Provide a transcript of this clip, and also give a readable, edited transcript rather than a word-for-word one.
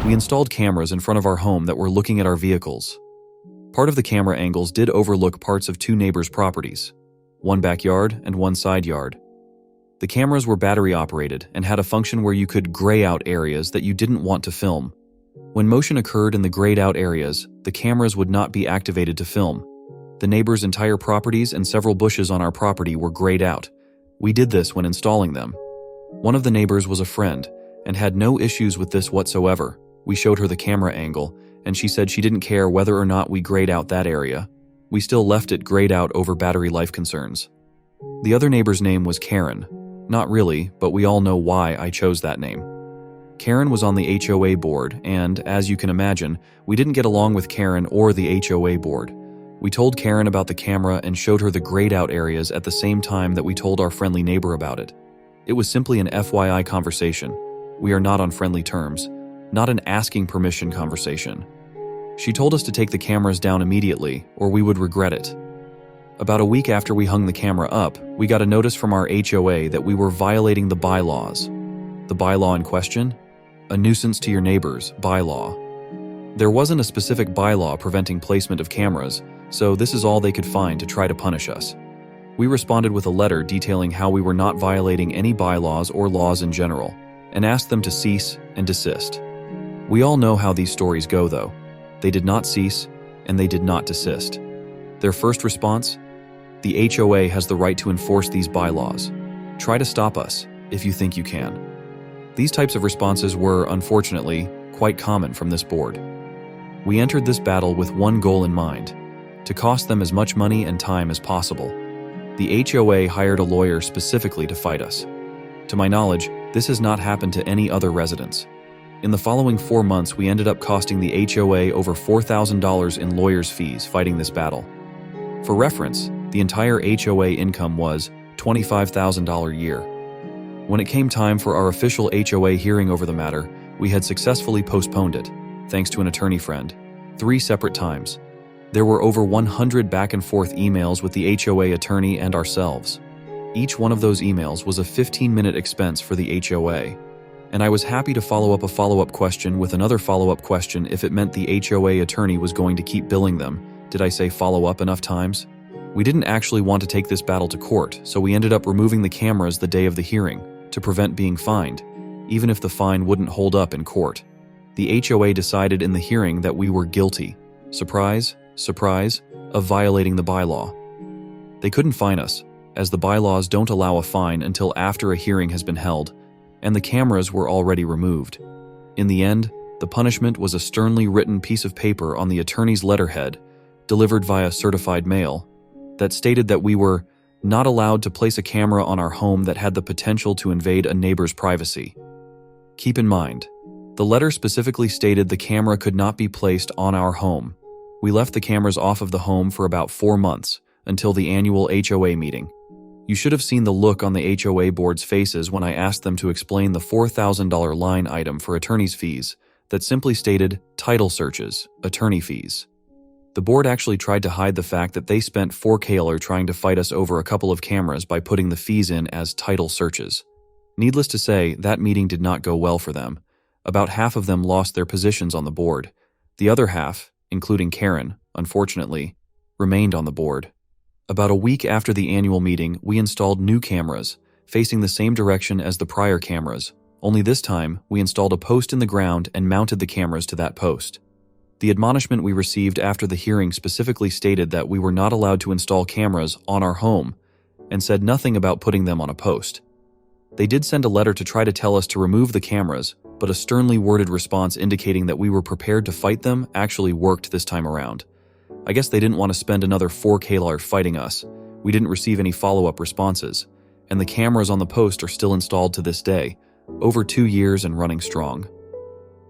We installed cameras in front of our home that were looking at our vehicles. Part of the camera angles did overlook parts of two neighbors' properties, one backyard and one side yard. The cameras were battery operated and had a function where you could gray out areas that you didn't want to film. When motion occurred in the grayed out areas, the cameras would not be activated to film. The neighbors' entire properties and several bushes on our property were grayed out. We did this when installing them. One of the neighbors was a friend and had no issues with this whatsoever. We showed her the camera angle, and she said she didn't care whether or not we grayed out that area. We still left it grayed out over battery life concerns. The other neighbor's name was Karen. Not really, but we all know why I chose that name. Karen was on the HOA board, and, as you can imagine, we didn't get along with Karen or the HOA board. We told Karen about the camera and showed her the grayed out areas at the same time that we told our friendly neighbor about it. It was simply an FYI conversation. We are not on friendly terms, not an asking permission conversation. She told us to take the cameras down immediately, or we would regret it. About a week after we hung the camera up, we got a notice from our HOA that we were violating the bylaws. The bylaw in question? A nuisance to your neighbors bylaw. There wasn't a specific bylaw preventing placement of cameras, so this is all they could find to try to punish us. We responded with a letter detailing how we were not violating any bylaws or laws in general, and asked them to cease and desist. We all know how these stories go, though. They did not cease, and they did not desist. Their first response? The HOA has the right to enforce these bylaws. Try to stop us, if you think you can. These types of responses were, unfortunately, quite common from this board. We entered this battle with one goal in mind: to cost them as much money and time as possible. The HOA hired a lawyer specifically to fight us. To my knowledge, this has not happened to any other residents. In the following 4 months, we ended up costing the HOA over $4,000 in lawyers' fees fighting this battle. For reference, the entire HOA income was $25,000 a year. When it came time for our official HOA hearing over the matter, we had successfully postponed it, thanks to an attorney friend, 3 separate times. There were over 100 back and forth emails with the HOA attorney and ourselves. Each one of those emails was a 15-minute expense for the HOA, and I was happy to follow up a follow-up question with another follow-up question if it meant the HOA attorney was going to keep billing them. Did I say follow up enough times? We didn't actually want to take this battle to court, so we ended up removing the cameras the day of the hearing to prevent being fined, even if the fine wouldn't hold up in court. The HOA decided in the hearing that we were guilty. Surprise, surprise, of violating the bylaw. They couldn't fine us, as the bylaws don't allow a fine until after a hearing has been held, and the cameras were already removed. In the end, the punishment was a sternly written piece of paper on the attorney's letterhead, delivered via certified mail, that stated that we were not allowed to place a camera on our home that had the potential to invade a neighbor's privacy. Keep in mind, the letter specifically stated the camera could not be placed on our home. We left the cameras off of the home for about 4 months, until the annual HOA meeting. You should have seen the look on the HOA board's faces when I asked them to explain the $4,000 line item for attorney's fees that simply stated title searches, attorney fees. The board actually tried to hide the fact that they spent $4,000 trying to fight us over a couple of cameras by putting the fees in as title searches. Needless to say, that meeting did not go well for them. About half of them lost their positions on the board. The other half, including Karen, unfortunately, remained on the board. About a week after the annual meeting, we installed new cameras, facing the same direction as the prior cameras, only this time we installed a post in the ground and mounted the cameras to that post. The admonishment we received after the hearing specifically stated that we were not allowed to install cameras on our home and said nothing about putting them on a post. They did send a letter to try to tell us to remove the cameras, but a sternly worded response indicating that we were prepared to fight them actually worked this time around. I guess they didn't want to spend another $4,000 fighting us. We didn't receive any follow-up responses, and the cameras on the post are still installed to this day, over 2 years and running strong.